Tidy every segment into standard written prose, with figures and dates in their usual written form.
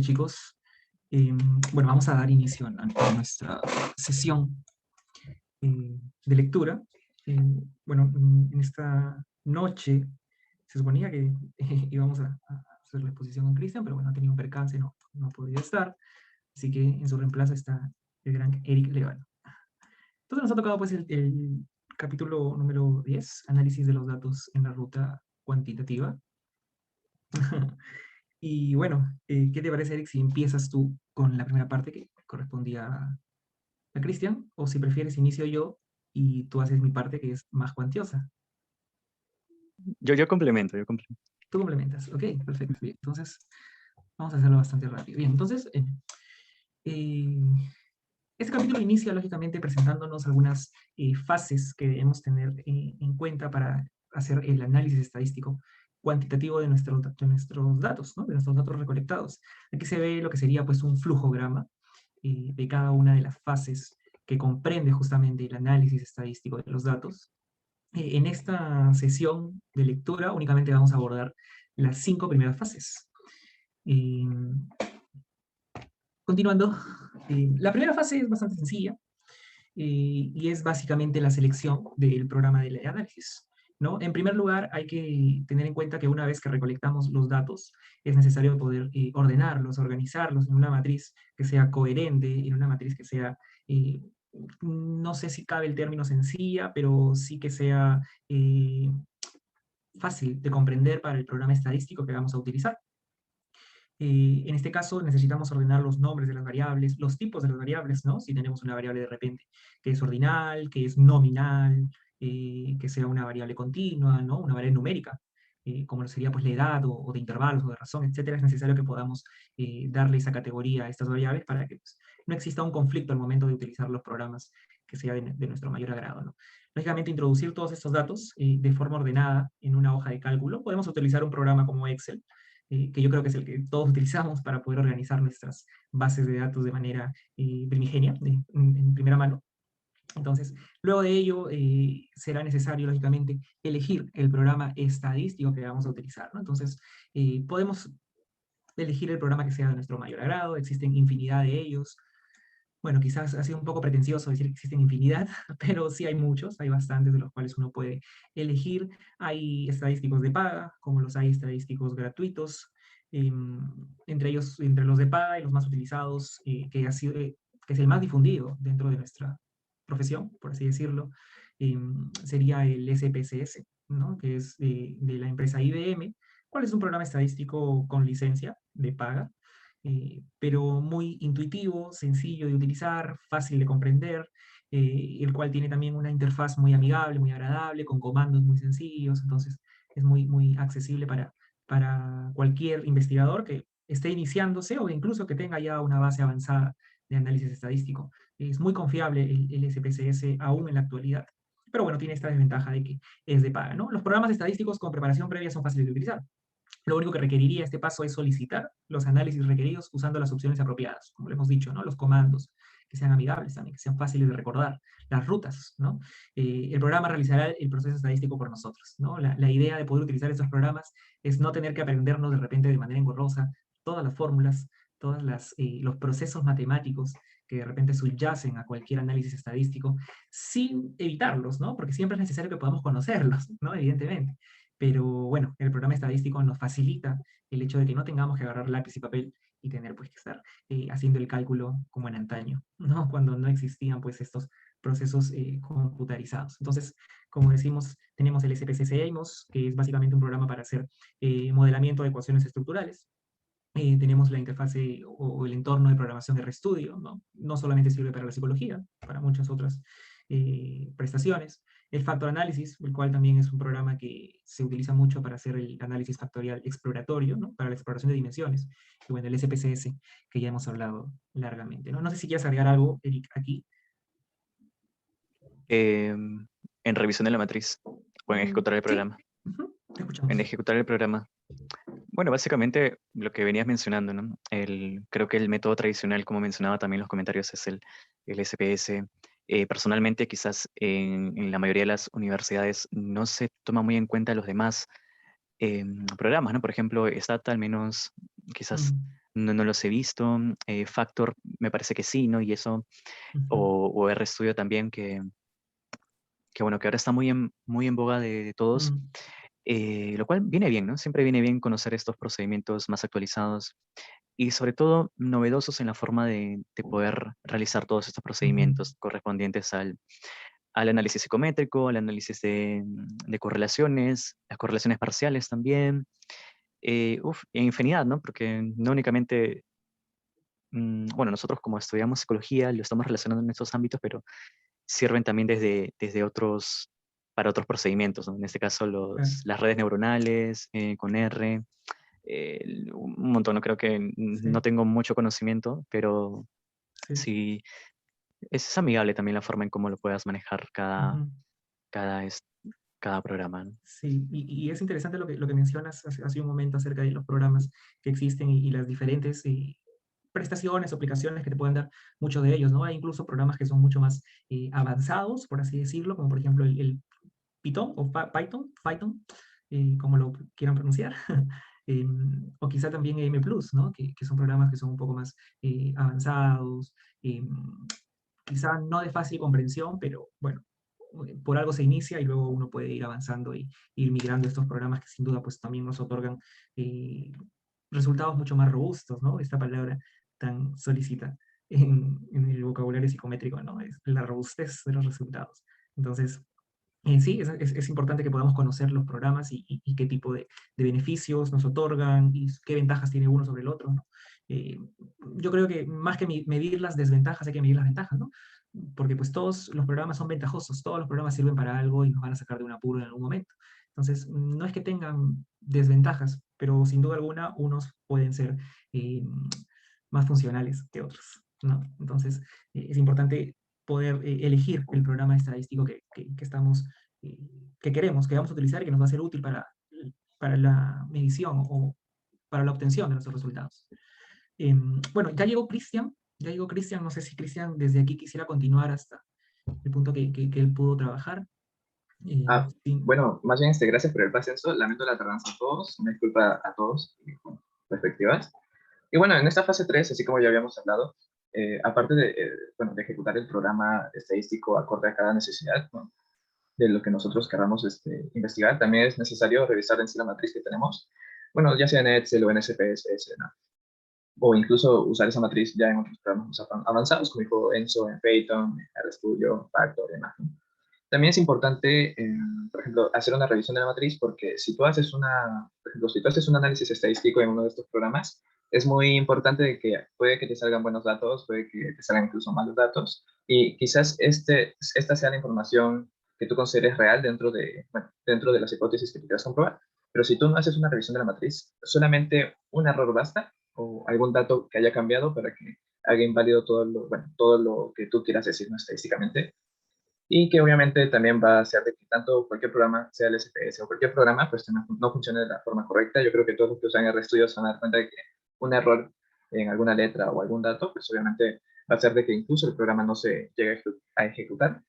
chicos. Eh, bueno, vamos a dar inicio a nuestra sesión de lectura. Eh, bueno, en esta noche se suponía que íbamos a hacer la exposición con Cristian, pero bueno, ha tenido un percance, no ha podido estar, así que en su reemplazo está el gran Eric Levano. Entonces nos ha tocado pues el capítulo número 10, análisis de los datos en la ruta cuantitativa. Y bueno, ¿qué te parece, Eric, si empiezas tú con la primera parte que correspondía a Cristian? O si prefieres, inicio yo y tú haces mi parte que es más cuantiosa. Yo complemento, yo complemento. Tú complementas. Ok, perfecto. Bien, entonces vamos a hacerlo bastante rápido. Bien, entonces, eh, este capítulo inicia lógicamente presentándonos algunas fases que debemos tener en cuenta para hacer el análisis estadístico cuantitativo de nuestros datos, ¿no? De nuestros datos recolectados. Aquí se ve lo que sería pues un flujograma de cada una de las fases que comprende justamente el análisis estadístico de los datos. En esta sesión de lectura únicamente vamos a abordar las 5 primeras fases. Eh, Continuando, la primera fase es bastante sencilla, y es básicamente la selección del programa de análisis, ¿no? En primer lugar, hay que tener en cuenta que una vez que recolectamos los datos, es necesario poder ordenarlos, organizarlos en una matriz que sea coherente, en una matriz que sea, eh, no sé si cabe el término sencilla, pero sí que sea fácil de comprender para el programa estadístico que vamos a utilizar. En este caso necesitamos ordenar los nombres de las variables, los tipos de las variables, ¿no? Si tenemos una variable de repente que es ordinal, que es nominal, que sea una variable continua, ¿no? Una variable numérica, como lo sería pues la edad o de intervalos o de razón, etcétera. Es necesario que podamos darle esa categoría a estas variables para que pues, no exista un conflicto al momento de utilizar los programas que sea de nuestro mayor agrado, ¿no? Lógicamente, introducir todos estos datos de forma ordenada en una hoja de cálculo. Podemos utilizar un programa como Excel, que yo creo que es el que todos utilizamos para poder organizar nuestras bases de datos de manera primigenia, en primera mano. Entonces, luego de ello, será necesario, lógicamente, elegir el programa estadístico que vamos a utilizar, ¿no? Entonces, podemos elegir el programa que sea de nuestro mayor agrado, existen infinidad de ellos. Bueno, quizás ha sido un poco pretencioso decir que existen infinidad, pero sí hay muchos, hay bastantes de los cuales uno puede elegir. Hay estadísticos de paga, como los hay estadísticos gratuitos, entre ellos, entre los de paga y los más utilizados, que es el más difundido dentro de nuestra profesión, por así decirlo, sería el SPSS, ¿no? Que es de la empresa IBM, cuál es un programa estadístico con licencia de paga, pero muy intuitivo, sencillo de utilizar, fácil de comprender, el cual tiene también una interfaz muy amigable, muy agradable, con comandos muy sencillos, entonces es muy accesible para cualquier investigador que esté iniciándose o incluso que tenga ya una base avanzada de análisis estadístico. Es muy confiable el SPSS aún en la actualidad, pero bueno, tiene esta desventaja de que es de paga, ¿no? Los programas estadísticos con preparación previa son fáciles de utilizar. Lo único que requeriría este paso es solicitar los análisis requeridos usando las opciones apropiadas, como lo hemos dicho, ¿no? Los comandos, que sean amigables también, que sean fáciles de recordar, las rutas, ¿no? El programa realizará el proceso estadístico por nosotros, ¿no? La idea de poder utilizar estos programas es no tener que aprendernos de repente de manera engorrosa todas las fórmulas, todos los procesos matemáticos que de repente subyacen a cualquier análisis estadístico, sin evitarlos, ¿no? Porque siempre es necesario que podamos conocerlos, ¿no? Evidentemente. Pero bueno, el programa estadístico nos facilita el hecho de que no tengamos que agarrar lápiz y papel y tener pues que estar haciendo el cálculo como en antaño, ¿no? Cuando no existían pues estos procesos computarizados. Entonces, como decimos, tenemos el SPSS-AIMOS, que es básicamente un programa para hacer modelamiento de ecuaciones estructurales. Tenemos la interfase o el entorno de programación RStudio, ¿no? No solamente sirve para la psicología, para muchas otras prestaciones. El Factor Analysis, el cual también es un programa que se utiliza mucho para hacer el análisis factorial exploratorio, ¿no? Para la exploración de dimensiones. Y bueno, el SPSS, que ya hemos hablado largamente, ¿no? No sé si quieres agregar algo, Eric, aquí. En revisión de la matriz o en ejecutar el Sí, programa. te En escuchamos. ejecutar el programa. Bueno, básicamente lo que venías mencionando, ¿no? Creo que el método tradicional, como mencionaba también en los comentarios, es el SPS. Personalmente, quizás en la mayoría de las universidades no se toma muy en cuenta los demás programas, ¿no? Por ejemplo, Stata al menos quizás Mm. no los he visto. Factor me parece que sí, ¿no? Y eso, Ujú, o RStudio también, que bueno, que ahora está muy en boga de todos, mm, lo cual viene bien, ¿no? Siempre viene bien conocer estos procedimientos más actualizados y sobre todo novedosos en la forma de poder realizar todos estos ujú. procedimientos correspondientes al análisis psicométrico, al análisis de correlaciones, las correlaciones parciales también, e infinidad, ¿no? Porque no únicamente, bueno, nosotros como estudiamos psicología lo estamos relacionando en estos ámbitos, pero sirven también desde otros, para otros procedimientos, ¿no? En este caso Claro, las redes neuronales con R, un montón, no creo que no sí, tengo mucho conocimiento, pero sí. sí es amigable también la forma en cómo lo puedas manejar Ujú. cada, es- cada programa, ¿no? Sí, y es interesante lo que mencionas hace un momento acerca de los programas que existen y las diferentes prestaciones o aplicaciones que te pueden dar muchos de ellos, ¿no? Hay incluso programas que son mucho más avanzados, por así decirlo, como por ejemplo el Python o Python, como lo quieran pronunciar, o quizá también M+, ¿no? Que son programas que son un poco más avanzados, em, quizá no de fácil comprensión, pero bueno, por algo se inicia y luego uno puede ir avanzando y ir migrando estos programas que sin duda pues también nos otorgan eh, resultados mucho más robustos, ¿no? Esta palabra tan solicita en el vocabulario psicométrico, ¿no? Es la robustez de los resultados. Entonces, sí, es importante que podamos conocer los programas y qué tipo de beneficios nos otorgan y qué ventajas tiene uno sobre el otro, ¿no? Eh, yo creo que más que medir las desventajas, hay que medir las ventajas, ¿no? Porque pues todos los programas son ventajosos, todos los programas sirven para algo y nos van a sacar de un apuro en algún momento. Entonces, no es que tengan desventajas, pero sin duda alguna unos pueden ser eh, más funcionales que otros, ¿no? Entonces, es importante poder elegir el programa estadístico que estamos, eh, que queremos, que vamos a utilizar y que nos va a ser útil para la medición o para la obtención de nuestros resultados. Bueno, ya llegó Cristian, no sé si Cristian desde aquí quisiera continuar hasta el punto que él pudo trabajar. Ah, Sí. bueno, más bien, gracias por el pasenso. Lamento la tardanza a todos. Una disculpa a todos y con perspectivas. Y bueno, en esta fase 3 así como ya habíamos hablado, aparte de, bueno, de ejecutar el programa estadístico acorde a cada necesidad, ¿no? De lo que nosotros queramos investigar, también es necesario revisar en sí la matriz que tenemos. Bueno, ya sea en Excel o en SPSS, ¿no? O incluso usar esa matriz ya en otros programas más avanzados, como dijo Enzo en Python, RStudio, Factor y demás, ¿no? También es importante, por ejemplo, hacer una revisión de la matriz porque si tú haces por ejemplo, si tú haces un análisis estadístico en uno de estos programas, es muy importante que puede que te salgan buenos datos, puede que te salgan incluso malos datos y quizás esta sea la información que tú consideres real bueno, dentro de las hipótesis que tú quieras comprobar. Pero si tú no haces una revisión de la matriz, solamente un error basta o algún dato que haya cambiado para que haga inválido bueno, todo lo que tú quieras decir, ¿no? Estadísticamente, y que obviamente también va a hacer de que tanto cualquier programa, sea el SPS o cualquier programa, pues no funcione de la forma correcta. Yo creo que todos los que usan RStudio se van a dar cuenta de que un error en alguna letra o algún dato, pues obviamente va a hacer de que incluso el programa no se llegue a ejecutar.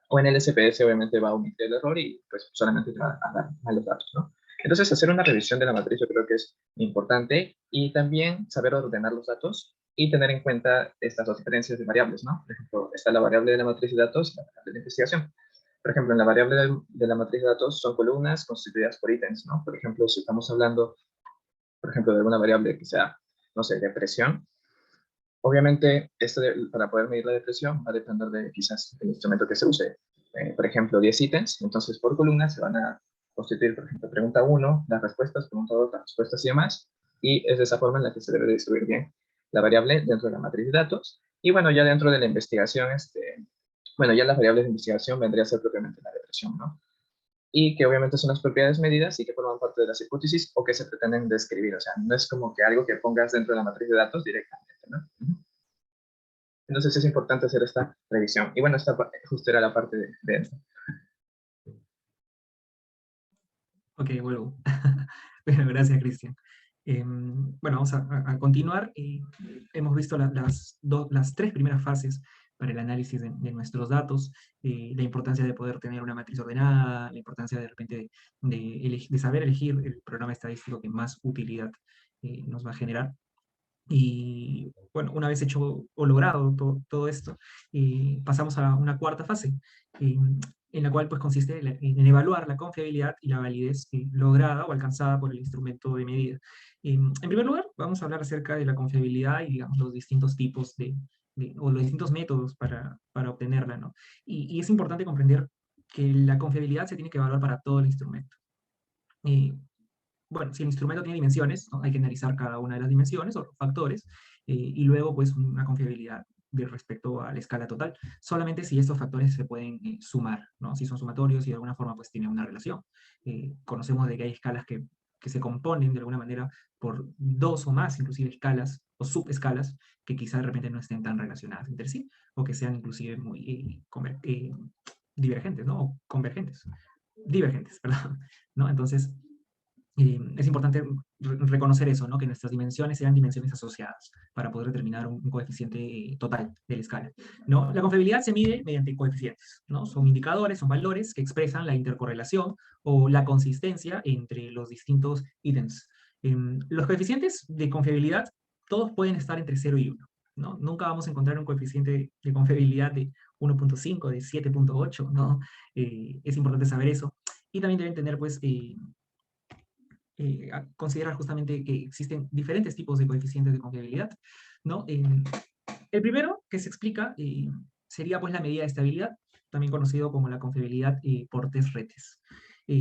O en el SPS obviamente va a omitir el error y pues solamente te va a dar malos datos, ¿no? Entonces, hacer una revisión de la matriz yo creo que es importante y también saber ordenar los datos y tener en cuenta estas dos diferencias de variables, ¿no? Por ejemplo, está la variable de la matriz de datos y la variable de investigación. Por ejemplo, en la variable de la matriz de datos son columnas constituidas por ítems, ¿no? Por ejemplo, si estamos hablando, por ejemplo, de alguna variable que sea, no sé, depresión, obviamente, para poder medir la depresión va a depender de quizás el instrumento que se use. Por ejemplo, 10 ítems, entonces por columna se van a constituir, por ejemplo, pregunta uno, las respuestas, pregunta 2, las respuestas y demás, y es de esa forma en la que se debe de distribuir bien la variable dentro de la matriz de datos. Y bueno, ya dentro de la investigación, bueno, ya las variables de investigación vendría a ser propiamente la depresión, ¿no? Y que obviamente son las propiedades medidas y que forman parte de las hipótesis o que se pretenden describir. O sea, no es como que algo que pongas dentro de la matriz de datos directamente, ¿no? Entonces es importante hacer esta revisión. Y bueno, esta justo era la parte de eso. Ok, vuelvo. Bueno, gracias, Cristian. Bueno, vamos a continuar. Hemos visto las tres primeras fases para el análisis de nuestros datos, la importancia de poder tener una matriz ordenada, la importancia de repente de saber elegir el programa estadístico que más utilidad nos va a generar. Y bueno, una vez hecho o logrado todo esto, pasamos a una cuarta fase, eh, en la cual pues consiste en evaluar la confiabilidad y la validez lograda o alcanzada por el instrumento de medida. En primer lugar, vamos a hablar acerca de la confiabilidad y digamos los distintos tipos o los distintos métodos para obtenerla, ¿no? Y es importante comprender que la confiabilidad se tiene que evaluar para todo el instrumento. Eh, bueno, si el instrumento tiene dimensiones, ¿no? Hay que analizar cada una de las dimensiones o los factores, y luego pues una confiabilidad respecto a la escala total, solamente si estos factores se pueden sumar, ¿no? Si son sumatorios y de alguna forma pues tienen una relación. Conocemos de que hay escalas que se componen de alguna manera por dos o más, inclusive escalas o subescalas, que quizá de repente no estén tan relacionadas entre sí, o que sean inclusive muy divergentes, ¿no? O convergentes, divergentes, perdón, ¿no? Entonces, es importante reconocer eso, ¿no? Que nuestras dimensiones sean dimensiones asociadas para poder determinar un coeficiente total de la escala, ¿no? La confiabilidad se mide mediante coeficientes, ¿no? Son indicadores, son valores que expresan la intercorrelación o la consistencia entre los distintos ítems. Los coeficientes de confiabilidad, todos pueden estar entre 0 y 1, ¿no? Nunca vamos a encontrar un coeficiente de confiabilidad de 1.5, de 7.8, ¿no? Es importante saber eso. Y también deben tener, pues, a considerar justamente que existen diferentes tipos de coeficientes de confiabilidad, ¿no? El primero que se explica sería pues la medida de estabilidad, también conocido como la confiabilidad por test retes.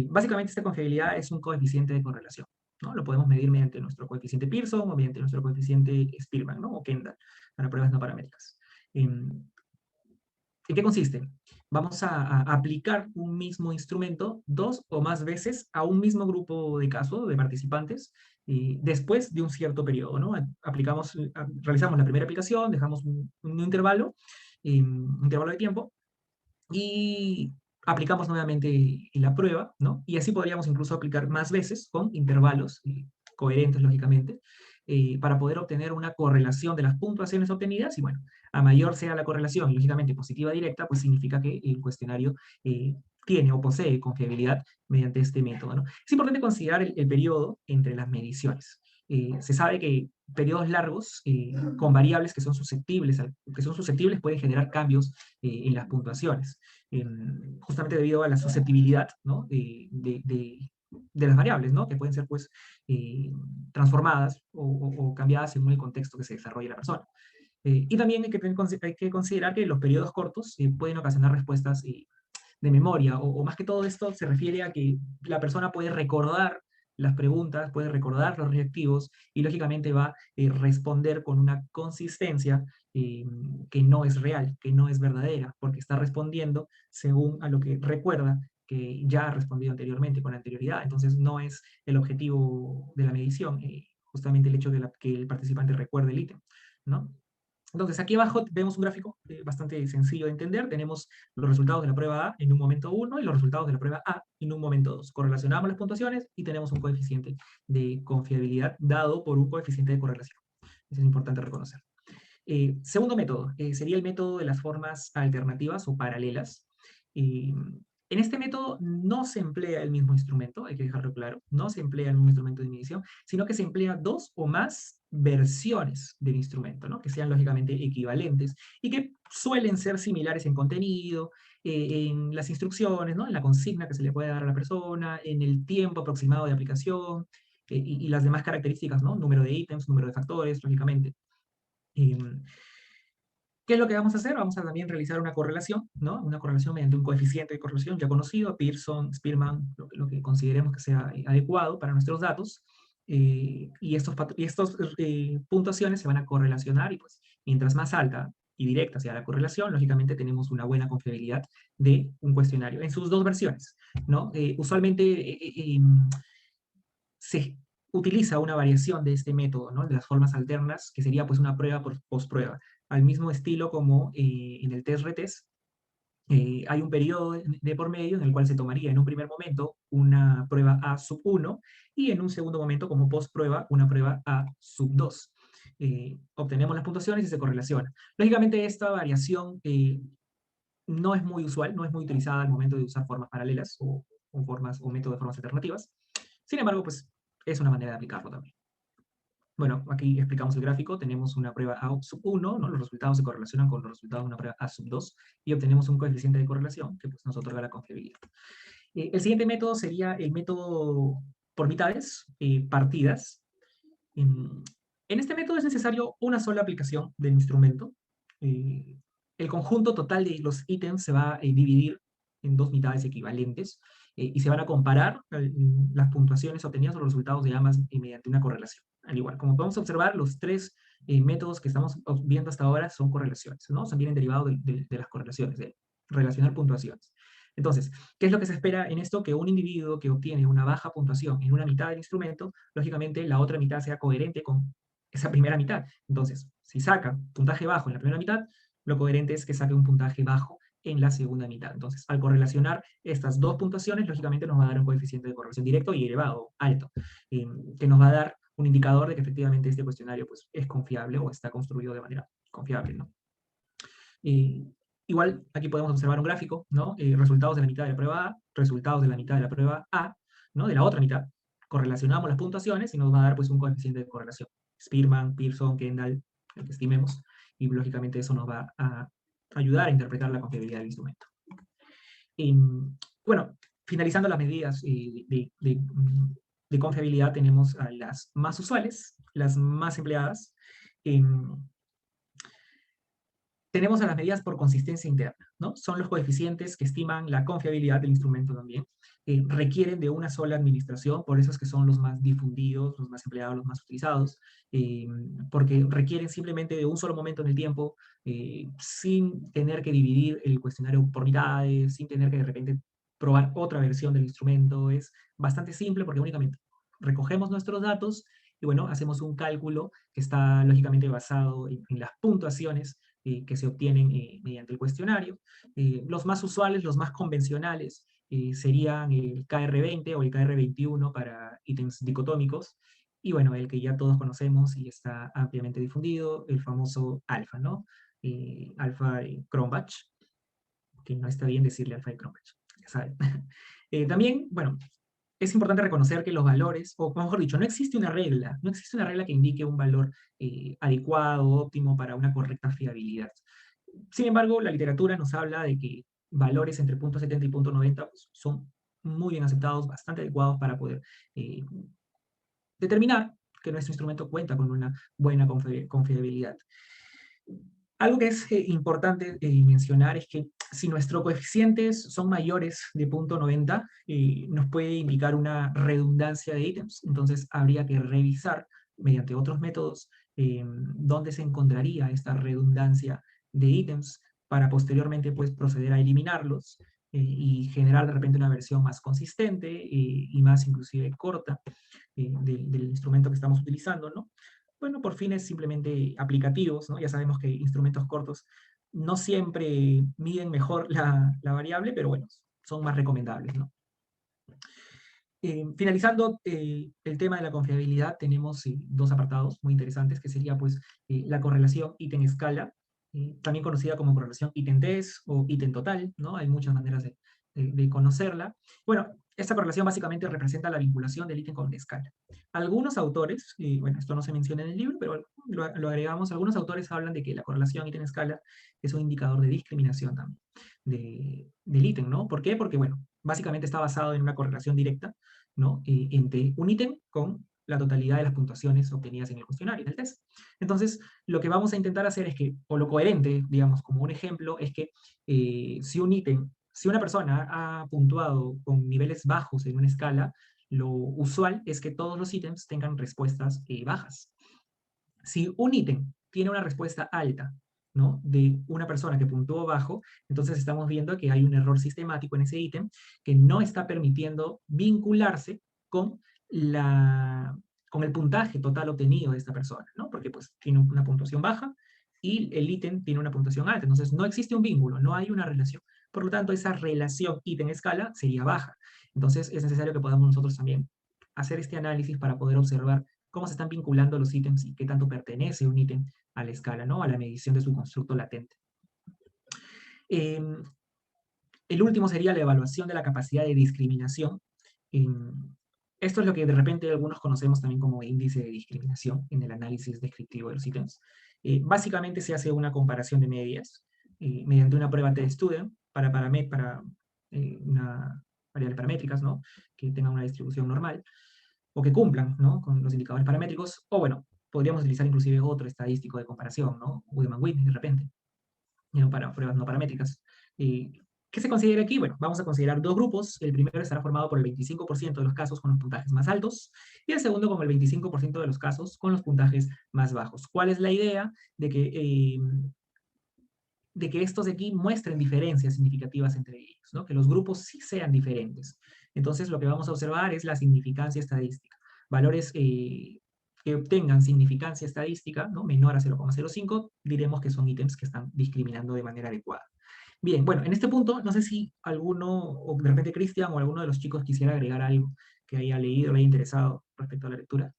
Básicamente esta confiabilidad es un coeficiente de correlación, ¿no? Lo podemos medir mediante nuestro coeficiente Pearson o mediante nuestro coeficiente Spearman, ¿no? O Kendall, para pruebas no paramétricas. ¿En qué consiste? Vamos a aplicar un mismo instrumento dos o más veces a un mismo grupo de casos, de participantes, después de un cierto periodo, ¿no? Realizamos la primera aplicación, dejamos un intervalo, un intervalo de tiempo, y aplicamos nuevamente la prueba, ¿no? Y así podríamos incluso aplicar más veces con intervalos coherentes, lógicamente, para poder obtener una correlación de las puntuaciones obtenidas. Y bueno, a mayor sea la correlación, lógicamente positiva directa, pues significa que el cuestionario tiene o posee confiabilidad mediante este método, ¿no? Es importante considerar el periodo entre las mediciones. Se sabe que periodos largos con variables que son susceptibles pueden generar cambios en las puntuaciones, justamente debido a la susceptibilidad, ¿no? de las variables, ¿no? Que pueden ser pues transformadas o cambiadas según el contexto que se desarrolle la persona. Y también hay que considerar que los periodos cortos pueden ocasionar respuestas de memoria, o más que todo esto se refiere a que la persona puede recordar las preguntas, puede recordar los reactivos y lógicamente va a responder con una consistencia eh, que no es real, que no es verdadera, porque está respondiendo según a lo que recuerda que ya ha respondido anteriormente, con anterioridad. Entonces no es el objetivo de la medición, justamente el hecho de que el participante recuerde el ítem, ¿no? Entonces, aquí abajo vemos un gráfico bastante sencillo de entender. Tenemos los resultados de la prueba A en un momento 1 y los resultados de la prueba A en un momento 2. Correlacionamos las puntuaciones y tenemos un coeficiente de confiabilidad dado por un coeficiente de correlación. Eso es importante reconocer. Segundo método sería el método de las formas alternativas o paralelas. En este método no se emplea el mismo instrumento, hay que dejarlo claro, no se emplea el mismo instrumento de medición, sino que se emplea dos o más versiones del instrumento, ¿no? Que sean lógicamente equivalentes y que suelen ser similares en contenido, en las instrucciones, ¿no? En la consigna que se le puede dar a la persona, en el tiempo aproximado de aplicación y las demás características, ¿no? Número de ítems, número de factores, lógicamente. ¿Qué es lo que vamos a hacer? Vamos a también realizar una correlación, ¿no? Una correlación mediante un coeficiente de correlación ya conocido, Pearson, Spearman, lo que consideremos que sea adecuado para nuestros datos. Y estos puntuaciones se van a correlacionar y pues mientras más alta y directa sea la correlación, lógicamente tenemos una buena confiabilidad de un cuestionario en sus dos versiones, ¿no? Usualmente se utiliza una variación de este método, ¿no? De las formas alternas, que sería pues una prueba por postprueba, al mismo estilo como en el test retest. Hay un periodo de por medio en el cual se tomaría en un primer momento una prueba A sub 1 y en un segundo momento como postprueba una prueba A sub 2. Obtenemos las puntuaciones y se correlaciona. Lógicamente esta variación no es muy usual, no es muy utilizada al momento de usar formas paralelas o métodos de formas alternativas. Sin embargo, pues es una manera de aplicarlo también. Bueno, aquí explicamos el gráfico, tenemos una prueba A sub 1, ¿no? Los resultados se correlacionan con los resultados de una prueba A sub 2, y obtenemos un coeficiente de correlación que pues, nos otorga la confiabilidad. El siguiente método sería el método por mitades, partidas. En este método es necesario una sola aplicación del instrumento. El conjunto total de los ítems se va a dividir en dos mitades equivalentes y se van a comparar las puntuaciones obtenidas o los resultados de ambas mediante una correlación. Al igual, como podemos observar, los tres métodos que estamos viendo hasta ahora son correlaciones, ¿no? Son vienen derivados de las correlaciones, de relacionar puntuaciones. Entonces, ¿qué es lo que se espera en esto? Que un individuo que obtiene una baja puntuación en una mitad del instrumento, lógicamente la otra mitad sea coherente con esa primera mitad. Entonces, si saca puntaje bajo en la primera mitad, lo coherente es que saque un puntaje bajo en la segunda mitad. Entonces, al correlacionar estas dos puntuaciones, lógicamente nos va a dar un coeficiente de correlación directo y elevado, alto, que nos va a dar un indicador de que efectivamente este cuestionario pues, es confiable o está construido de manera confiable, ¿no? Igual, aquí podemos observar un gráfico, ¿no? Resultados de la mitad de la prueba A, resultados de la mitad de la prueba A, ¿no? De la otra mitad. Correlacionamos las puntuaciones y nos va a dar pues, un coeficiente de correlación. Spearman, Pearson, Kendall, el que estimemos, y lógicamente eso nos va a ayudar a interpretar la confiabilidad del instrumento. Bueno, finalizando las medidas de confiabilidad, tenemos a las más usuales, las más empleadas. Tenemos a las medidas por consistencia interna, ¿no? Son los coeficientes que estiman la confiabilidad del instrumento también. Requieren de una sola administración, por eso es que son los más difundidos, los más empleados, los más utilizados, porque requieren simplemente de un solo momento en el tiempo, sin tener que dividir el cuestionario por mitades, sin tener que de repente probar otra versión del instrumento. Es bastante simple porque únicamente recogemos nuestros datos y bueno, hacemos un cálculo que está lógicamente basado en las puntuaciones que se obtienen mediante el cuestionario. Los más usuales, los más convencionales, serían el KR20 o el KR21 para ítems dicotómicos, y bueno, el que ya todos conocemos y está ampliamente difundido, el famoso alfa, ¿no? Alfa de Cronbach, que no está bien decirle alfa de Cronbach, ya saben. También, bueno, es importante reconocer que los valores, o mejor dicho, no existe una regla, no existe una regla que indique un valor adecuado, óptimo para una correcta fiabilidad. Sin embargo, la literatura nos habla de que valores entre .70 y .90 pues, son muy bien aceptados, bastante adecuados para poder determinar que nuestro instrumento cuenta con una buena confiabilidad. Algo que es importante mencionar es que si nuestros coeficientes son mayores de .90, nos puede indicar una redundancia de ítems. Entonces habría que revisar mediante otros métodos dónde se encontraría esta redundancia de ítems para posteriormente pues, proceder a eliminarlos y generar de repente una versión más consistente y más inclusive corta del instrumento que estamos utilizando, ¿no? Bueno, por fines simplemente aplicativos, ¿no? Ya sabemos que instrumentos cortos no siempre miden mejor la variable, pero bueno, son más recomendables, ¿no? Finalizando el tema de la confiabilidad, tenemos dos apartados muy interesantes, que sería pues la correlación ítem-escala, también conocida como correlación ítem-test o ítem total, ¿no? Hay muchas maneras de conocerla. Bueno, esta correlación básicamente representa la vinculación del ítem con la escala. Algunos autores, bueno, esto no se menciona en el libro, pero lo agregamos, algunos autores hablan de que la correlación ítem-escala es un indicador de discriminación también del ítem, ¿no? ¿Por qué? Porque, bueno, básicamente está basado en una correlación directa, ¿no? Entre un ítem con la totalidad de las puntuaciones obtenidas en el cuestionario, en el test. Entonces, lo que vamos a intentar hacer es que, o lo coherente, digamos, como un ejemplo, es que si un ítem, si una persona ha puntuado con niveles bajos en una escala, lo usual es que todos los ítems tengan respuestas bajas. Si un ítem tiene una respuesta alta, ¿no? De una persona que puntuó bajo, entonces estamos viendo que hay un error sistemático en ese ítem que no está permitiendo vincularse con, con el puntaje total obtenido de esta persona, ¿no? Porque pues tiene una puntuación baja y el ítem tiene una puntuación alta, entonces no existe un vínculo, no hay una relación. Por lo tanto, esa relación ítem-escala sería baja. Entonces es necesario que podamos nosotros también hacer este análisis para poder observar cómo se están vinculando los ítems y qué tanto pertenece un ítem a la escala, ¿no? A la medición de su constructo latente. El último sería la evaluación de la capacidad de discriminación. Esto es lo que de repente algunos conocemos también como índice de discriminación en el análisis descriptivo de los ítems. Básicamente se hace una comparación de medias mediante una prueba T-Student para una variable paramétricas, ¿no? Que tengan una distribución normal o que cumplan, ¿no? Con los indicadores paramétricos, o bueno, podríamos utilizar inclusive otro estadístico de comparación, ¿no? Woodman-Whitney de repente, ¿no? Para pruebas no paramétricas. ¿Qué se considera aquí? Bueno, vamos a considerar dos grupos. El primero estará formado por el 25% de los casos con los puntajes más altos y el segundo con el 25% de los casos con los puntajes más bajos. ¿Cuál es la idea? De que estos de aquí muestren diferencias significativas entre ellos, ¿no? Que los grupos sí sean diferentes. Entonces, lo que vamos a observar es la significancia estadística. Valores que obtengan significancia estadística, ¿no? Menor a 0,05, diremos que son ítems que están discriminando de manera adecuada. Bien, bueno, en este punto, no sé si alguno, o de repente Cristian o alguno de los chicos quisiera agregar algo que haya leído, le haya interesado respecto a la lectura.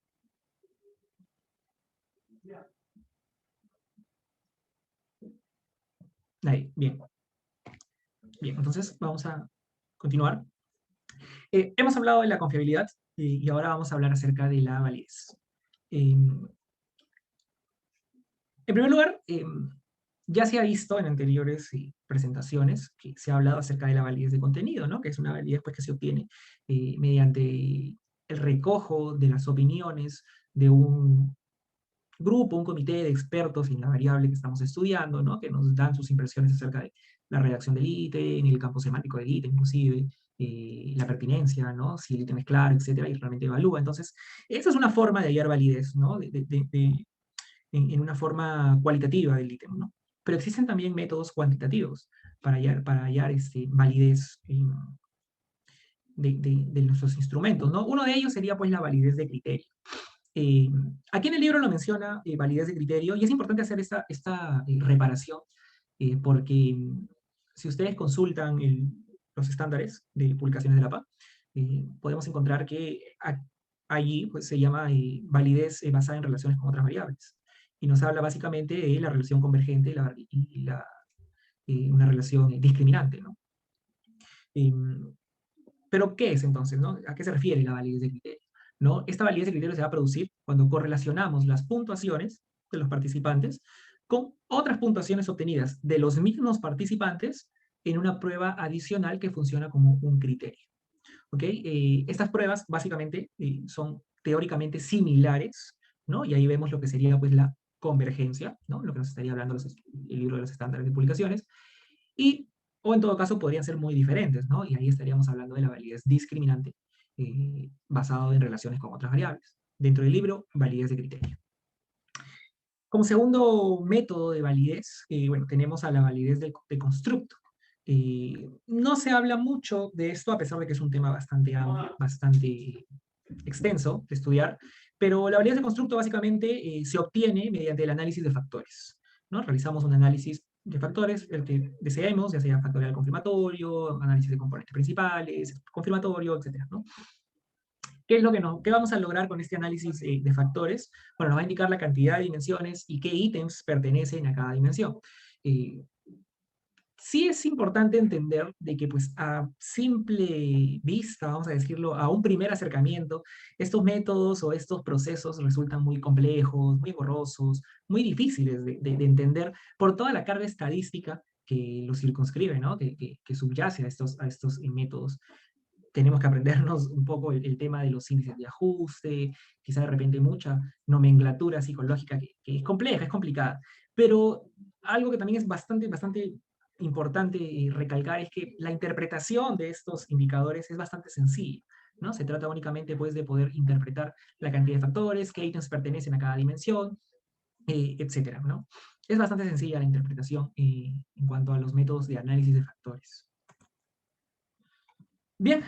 Ahí, bien. Bien, entonces vamos a continuar. Hemos hablado de la confiabilidad y ahora vamos a hablar acerca de la validez. En primer lugar, ya se ha visto en anteriores presentaciones que se ha hablado acerca de la validez de contenido, ¿no? Que es una validez pues, que se obtiene mediante el recojo de las opiniones de un grupo, un comité de expertos en la variable que estamos estudiando, ¿no? Que nos dan sus impresiones acerca de la redacción del ítem, el campo semántico del ítem, inclusive, la pertinencia, ¿no? Si el ítem es claro, etcétera, y realmente evalúa. Entonces, esa es una forma de hallar validez, ¿no? En una forma cualitativa del ítem, ¿no? Pero existen también métodos cuantitativos para hallar validez de nuestros instrumentos, ¿no? Uno de ellos sería, pues, la validez de criterio. Aquí en el libro lo menciona validez de criterio, y es importante hacer esta reparación, porque si ustedes consultan los estándares de publicaciones de la PA, podemos encontrar que allí pues, se llama validez basada en relaciones con otras variables, y nos habla básicamente de la relación convergente y una relación discriminante, ¿no? Pero, ¿qué es entonces, no? ¿A qué se refiere la validez de criterio? ¿No? Esta validez de criterio se va a producir cuando correlacionamos las puntuaciones de los participantes con otras puntuaciones obtenidas de los mismos participantes en una prueba adicional que funciona como un criterio. ¿Ok? Estas pruebas básicamente son teóricamente similares, ¿no? Y ahí vemos lo que sería pues la convergencia, ¿no? Lo que nos estaría hablando el libro de los estándares de publicaciones. O en todo caso podrían ser muy diferentes, ¿no? Y ahí estaríamos hablando de la validez discriminante basado en relaciones con otras variables. Dentro del libro, validez de criterio. Como segundo método de validez, bueno, tenemos a la validez de constructo. No se habla mucho de esto, a pesar de que es un tema bastante amplio, bastante extenso de estudiar, pero la validez de constructo básicamente se obtiene mediante el análisis de factores, ¿no? Realizamos un análisis de factores, el que deseemos, ya sea factorial confirmatorio, análisis de componentes principales, confirmatorio, etcétera, ¿no? ¿Qué es lo que qué vamos a lograr con este análisis de factores? Bueno, nos va a indicar la cantidad de dimensiones y qué ítems pertenecen a cada dimensión. Sí es importante entender de que pues a simple vista, vamos a decirlo, a un primer acercamiento, estos métodos o estos procesos resultan muy complejos, muy borrosos, muy difíciles de entender por toda la carga estadística que los circunscribe, ¿no? Que subyace a estos métodos. Tenemos que aprendernos un poco el tema de los índices de ajuste, quizá de repente mucha nomenclatura psicológica que es compleja, es complicada, pero algo que también es bastante importante recalcar es que la interpretación de estos indicadores es bastante sencilla, ¿no? Se trata únicamente pues, de poder interpretar la cantidad de factores, qué ítems pertenecen a cada dimensión, etcétera, ¿no? Es bastante sencilla la interpretación en cuanto a los métodos de análisis de factores. Bien,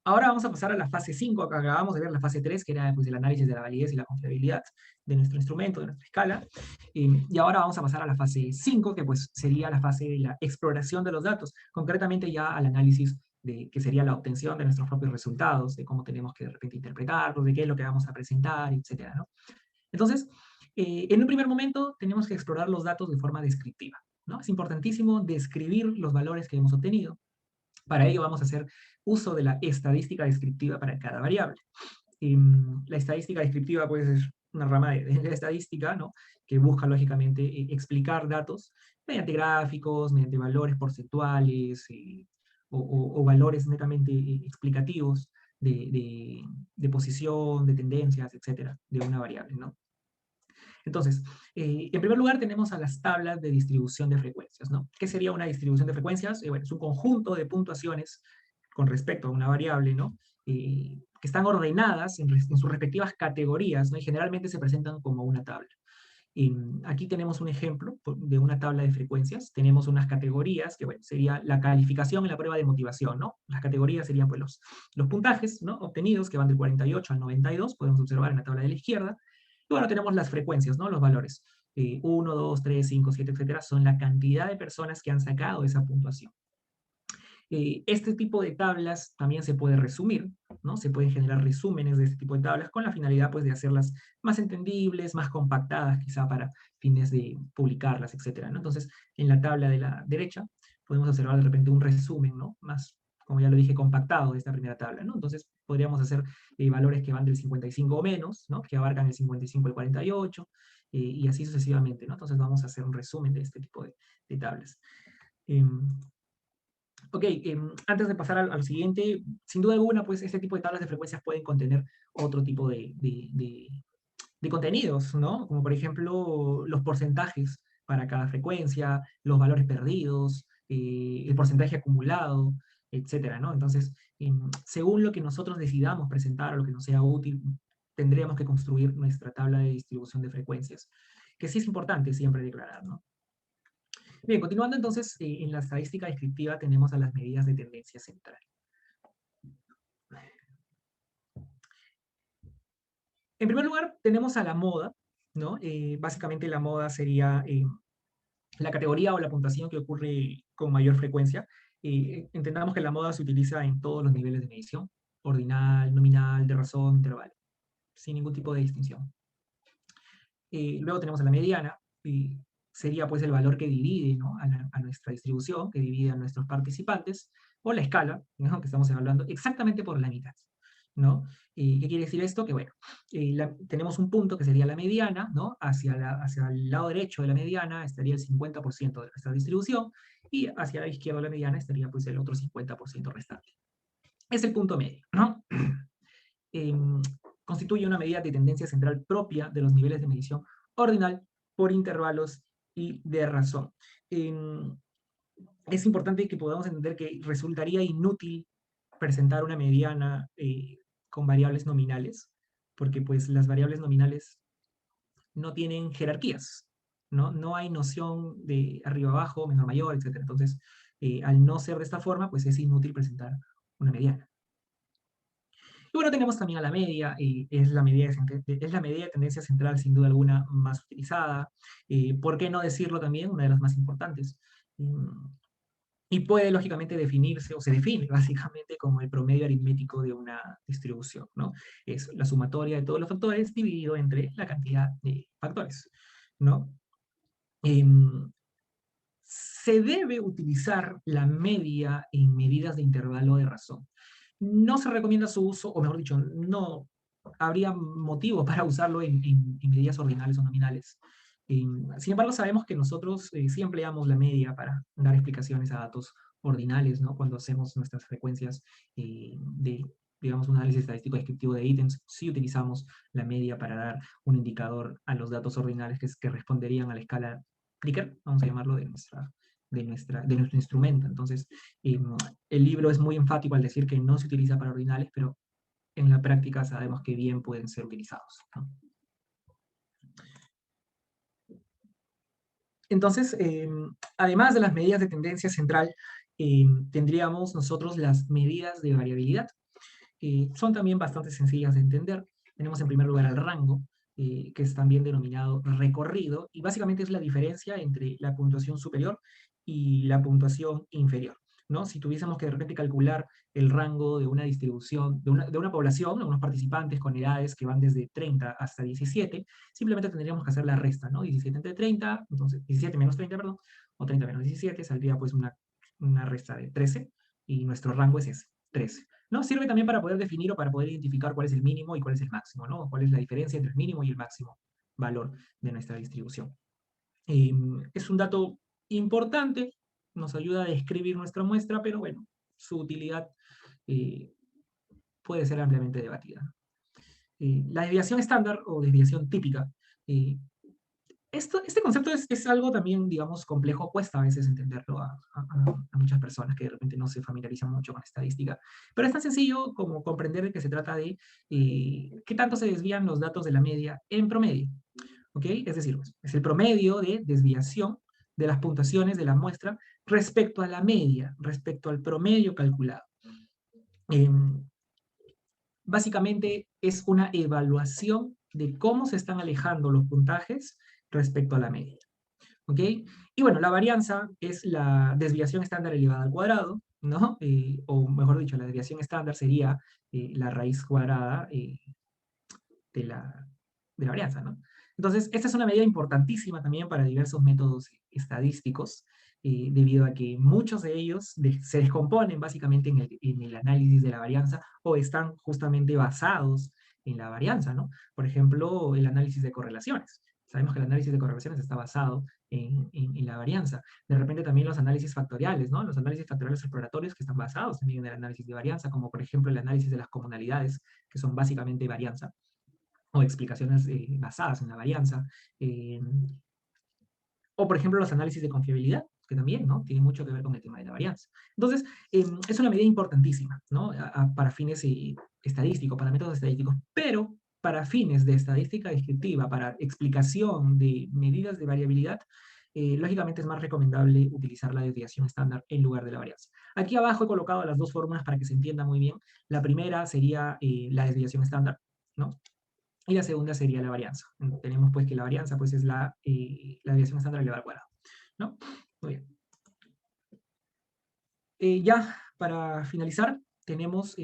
ahora vamos a pasar a la fase 5. Acabamos de ver la fase 3, que era pues, el análisis de la validez y la confiabilidad de nuestro instrumento, de nuestra escala. Y ahora vamos a pasar a la fase 5, que pues, sería la fase de la exploración de los datos, concretamente ya al análisis que sería la obtención de nuestros propios resultados, de cómo tenemos que de repente interpretarlos, de qué es lo que vamos a presentar, etc., ¿no? Entonces, en un primer momento tenemos que explorar los datos de forma descriptiva, ¿no? Es importantísimo describir los valores que hemos obtenido. Para ello vamos a hacer uso de la estadística descriptiva para cada variable. La estadística descriptiva pues es una rama de la estadística, ¿no? Que busca lógicamente explicar datos mediante gráficos, mediante valores porcentuales, o valores netamente explicativos de posición, de tendencias, etcétera, de una variable, ¿no? Entonces, en primer lugar tenemos a las tablas de distribución de frecuencias, ¿no? ¿Qué sería una distribución de frecuencias? Bueno, es un conjunto de puntuaciones con respecto a una variable, ¿no? Que están ordenadas en sus respectivas categorías, ¿no? Y generalmente se presentan como una tabla. Aquí tenemos un ejemplo de una tabla de frecuencias. Tenemos unas categorías que, bueno, sería la calificación en la prueba de motivación, ¿no? Las categorías serían, pues, los puntajes, ¿no? Obtenidos, que van del 48 al 92, podemos observar en la tabla de la izquierda. Y bueno, tenemos las frecuencias, ¿no? Los valores. 1, 2, 3, 5, 7, etcétera, son la cantidad de personas que han sacado esa puntuación. Este tipo de tablas también se puede resumir, ¿no? Se pueden generar resúmenes de este tipo de tablas con la finalidad, pues, de hacerlas más entendibles, más compactadas, quizá para fines de publicarlas, etcétera, ¿no? Entonces, en la tabla de la derecha podemos observar de repente un resumen, ¿no? Más, como ya lo dije, compactado de esta primera tabla, ¿no? Entonces, podríamos hacer valores que van del 55 o menos, ¿no? Que abarcan el 55 al 48, y así sucesivamente, ¿no? Entonces, vamos a hacer un resumen de este tipo de tablas. Ok, antes de pasar a lo siguiente, sin duda alguna, pues este tipo de tablas de frecuencias pueden contener otro tipo de contenidos, ¿no? Como por ejemplo los porcentajes para cada frecuencia, los valores perdidos, el porcentaje acumulado, etcétera, ¿no? Entonces, según lo que nosotros decidamos presentar o lo que nos sea útil, tendríamos que construir nuestra tabla de distribución de frecuencias, que sí es importante siempre declarar, ¿no? Bien, continuando entonces, en la estadística descriptiva tenemos a las medidas de tendencia central. En primer lugar, tenemos a la moda, ¿no? Básicamente la moda sería la categoría o la puntuación que ocurre con mayor frecuencia. Entendamos que la moda se utiliza en todos los niveles de medición, ordinal, nominal, de razón, intervalo, sin ningún tipo de distinción. Luego tenemos a la mediana, sería pues el valor que divide, ¿no? a nuestra distribución, que divide a nuestros participantes, o la escala, ¿no? Que estamos hablando, exactamente por la mitad, ¿no? ¿Qué quiere decir esto? Que bueno, tenemos un punto que sería la mediana, ¿no? Hacia el lado derecho de la mediana estaría el 50% de nuestra distribución, y hacia la izquierda de la mediana estaría pues el otro 50% restante. Es el punto medio, ¿no? Constituye una medida de tendencia central propia de los niveles de medición ordinal por intervalos y de razón. Es importante que podamos entender que resultaría inútil presentar una mediana con variables nominales, porque pues las variables nominales no tienen jerarquías, ¿no? No hay noción de arriba abajo, menor mayor, etc. Entonces, al no ser de esta forma, pues es inútil presentar una mediana. Y bueno, tenemos también a la media, es la medida de tendencia central sin duda alguna más utilizada. ¿Por qué no decirlo también? Una de las más importantes. Y puede lógicamente definirse, o se define básicamente como el promedio aritmético de una distribución, ¿no? Es la sumatoria de todos los factores dividido entre la cantidad de factores, ¿no? Se debe utilizar la media en medidas de intervalo de razón. No se recomienda su uso, o mejor dicho, no habría motivo para usarlo en medidas ordinales o nominales. Sin embargo, sabemos que nosotros sí empleamos la media para dar explicaciones a datos ordinales, ¿no? Cuando hacemos nuestras frecuencias de, digamos, un análisis estadístico descriptivo de ítems, sí utilizamos la media para dar un indicador a los datos ordinales que responderían a la escala Likert, vamos a llamarlo, de nuestro instrumento. Entonces, el libro es muy enfático al decir que no se utiliza para ordinales, pero en la práctica sabemos que bien pueden ser utilizados, ¿no? Entonces, además de las medidas de tendencia central, tendríamos nosotros las medidas de variabilidad. Son también bastante sencillas de entender. Tenemos en primer lugar el rango, que es también denominado recorrido, y básicamente es la diferencia entre la puntuación superior y la puntuación inferior, ¿no? Si tuviésemos que de repente calcular el rango de una distribución, de una población, unos participantes con edades que van desde 30 hasta 17, simplemente tendríamos que hacer la resta, ¿no? 17 entre 30, entonces 17 menos 30, perdón, o 30 menos 17, saldría pues una resta de 13, y nuestro rango es ese, 13. ¿No? Sirve también para poder definir o para poder identificar cuál es el mínimo y cuál es el máximo, ¿no? Cuál es la diferencia entre el mínimo y el máximo valor de nuestra distribución. Es un dato importante, nos ayuda a describir nuestra muestra, pero bueno, su utilidad puede ser ampliamente debatida. La desviación estándar o desviación típica. Este concepto es algo también, digamos, complejo, cuesta a veces entenderlo a muchas personas que de repente no se familiarizan mucho con estadística, pero es tan sencillo como comprender que se trata de qué tanto se desvían los datos de la media en promedio. ¿Ok? Es decir, es el promedio de desviación de las puntuaciones de la muestra respecto a la media, respecto al promedio calculado. Básicamente es una evaluación de cómo se están alejando los puntajes respecto a la media. ¿Ok? Y bueno, la varianza es la desviación estándar elevada al cuadrado, ¿no? O mejor dicho, la desviación estándar sería la raíz cuadrada de la varianza, ¿no? Entonces, esta es una medida importantísima también para diversos métodos estadísticos, debido a que muchos de ellos se descomponen básicamente en el análisis de la varianza o están justamente basados en la varianza, ¿no? Por ejemplo, el análisis de correlaciones. Sabemos que el análisis de correlaciones está basado en la varianza. De repente también los análisis factoriales, ¿no? Los análisis factoriales exploratorios que están basados también en el análisis de varianza, como por ejemplo el análisis de las comunalidades, que son básicamente varianza, o explicaciones basadas en la varianza. O, por ejemplo, los análisis de confiabilidad, que también, ¿no? Tiene mucho que ver con el tema de la varianza. Entonces, es una medida importantísima, ¿no? Para fines estadísticos, para métodos estadísticos, pero para fines de estadística descriptiva, para explicación de medidas de variabilidad, lógicamente es más recomendable utilizar la desviación estándar en lugar de la varianza. Aquí abajo he colocado las dos fórmulas para que se entienda muy bien. La primera sería la desviación estándar, ¿no? Y la segunda sería la varianza. Tenemos pues que la varianza pues es la desviación estándar elevada al cuadrado, ¿no? Muy bien. Ya para finalizar, tenemos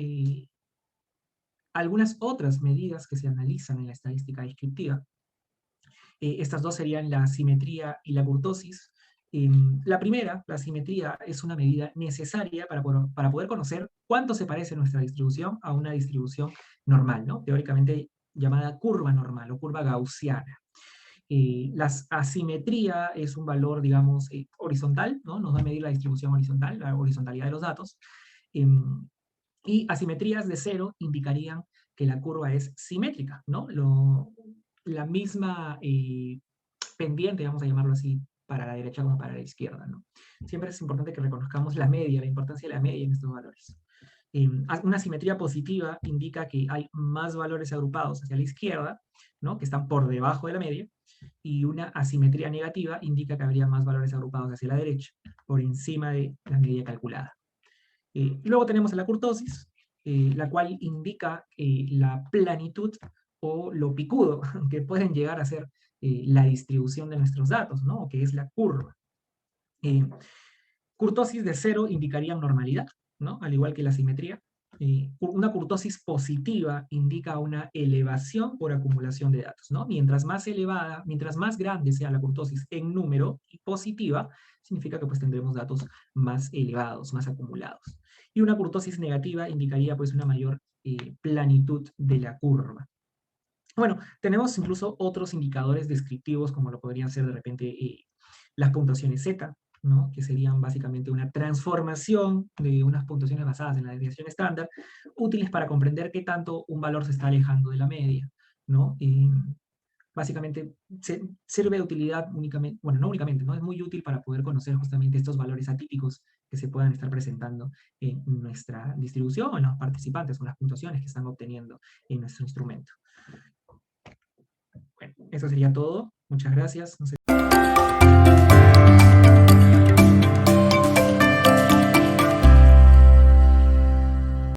algunas otras medidas que se analizan en la estadística descriptiva. Estas dos serían la simetría y la kurtosis. La primera, la simetría, es una medida necesaria para poder conocer cuánto se parece nuestra distribución a una distribución normal, ¿no? Teóricamente llamada curva normal o curva gaussiana. La asimetría es un valor, digamos, horizontal, ¿no? Nos va a medir la distribución horizontal, la horizontalidad de los datos. Y asimetrías de cero indicarían que la curva es simétrica, ¿no? La misma pendiente, vamos a llamarlo así, para la derecha como para la izquierda, ¿no? Siempre es importante que reconozcamos la media, la importancia de la media en estos valores. Una simetría positiva indica que hay más valores agrupados hacia la izquierda, ¿no? Que están por debajo de la media, y una asimetría negativa indica que habría más valores agrupados hacia la derecha, por encima de la media calculada. Luego tenemos la kurtosis, la cual indica la planitud o lo picudo que pueden llegar a ser la distribución de nuestros datos, ¿no? Que es la curva. Kurtosis de cero indicaría normalidad, ¿no? Al igual que la simetría. Una kurtosis positiva indica una elevación por acumulación de datos, ¿no? Mientras más elevada, mientras más grande sea la kurtosis en número y positiva, significa que pues tendremos datos más elevados, más acumulados. Y una kurtosis negativa indicaría pues una mayor planitud de la curva. Bueno, tenemos incluso otros indicadores descriptivos como lo podrían ser de repente las puntuaciones Z, ¿no? Que serían básicamente una transformación de unas puntuaciones basadas en la desviación estándar, útiles para comprender qué tanto un valor se está alejando de la media, ¿no? Básicamente sirve de utilidad únicamente, bueno, no únicamente, ¿no? Es muy útil para poder conocer justamente estos valores atípicos que se puedan estar presentando en nuestra distribución o en los participantes, o las puntuaciones que están obteniendo en nuestro instrumento. Bueno, eso sería todo. Muchas gracias. No sé